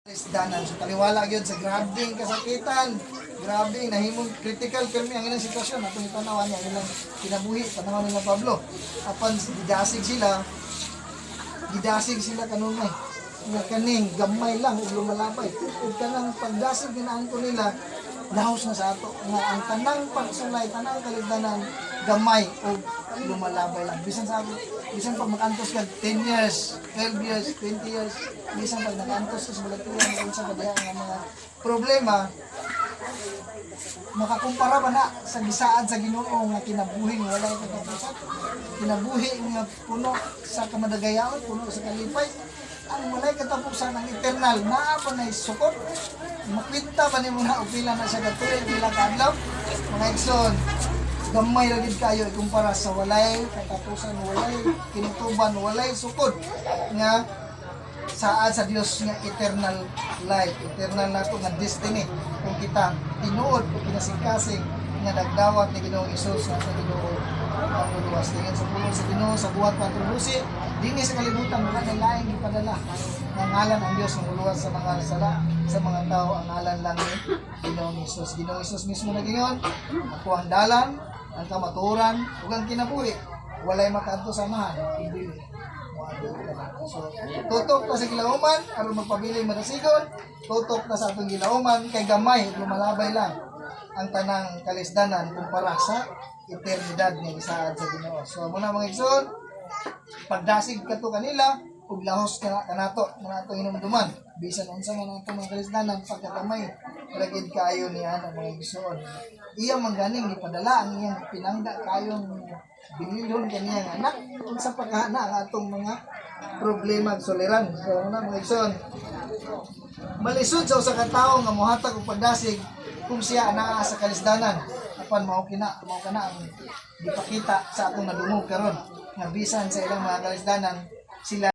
Danan so taliwala gyud sa grabing kasakitan, grabing nahimong critical permi ang ilang sitwasyon atong itanawan niya ilang kinabuhi panahon nila Pablo. Apan gidasig sila kanunay nga kaning gamay lang ug lumalabay ug kanang pagdasig ginaangko nila lahos na sa ato nga ang tanang pagsulay tanang kaligtanan gamay ug lumalabay lang bisan pag makantos ka 10 years 12 years 20 years bisan pag nakantos ka sa balatuan unsa pa diha nga mga problema makakumpara ba na sa gisaad sa Ginoo nga kinabuhi nga walay katapusan kinabuhi nga puno sa kamadagayaon puno sa kalipay ang walay katapusan ang eternal naa pa na sukot makwinta ba nimo na og pila na siya ka tuig pila ka adlaw mga igsoon gamay ra gid kayo ikumpara sa walay katapusan walay kinutuban walay sukod nga saad sa Dios nga eternal life eternal nato nga destiny kung kita tinuod kung kinasingkasing nga nagdawat ni Ginoong Hesus nga sa Ginoo ang luwas tingin sa pulong sa Ginoo sa buhat patrubusi dinhi sa kalibutan wala na laing gipadala nga ngalan ang Dios nga luwas sa mga sala sa mga tao ang ngalan lang ni Ginoong Hesus. Ginoong Hesus mismo nagingon ako ang dalan ang kamaturan ug ang kinabuhi walay makaadto samahan hindi so tutok na sa gilauman aron magpabiling madasigon tutok na sa atong gilauman kay gamay lumalabay lang ang tanang kalisdanan kumpara sa eternidad nga gisaad sa Ginoo. So muna mga igsoon pagdasig kato kanila ug lahos kanato nato hinumduman bisan unsa man ang mga kalisdanan pagkakamay ragid kaayo niya ang mga igsoon iya mangganing ipadala ang iyang pinangga kayong binilhon kaniyang anak unsa pa kana ang atong mga problema soliran. So una mga igsoon malisod sa usa ka tawo nga mohatag og pagdasig kung siya anaa sa kalisdanan apan mao kana ang gipakita sa atong nadungog karon nga bisan sa ilang mga kalisdanan sila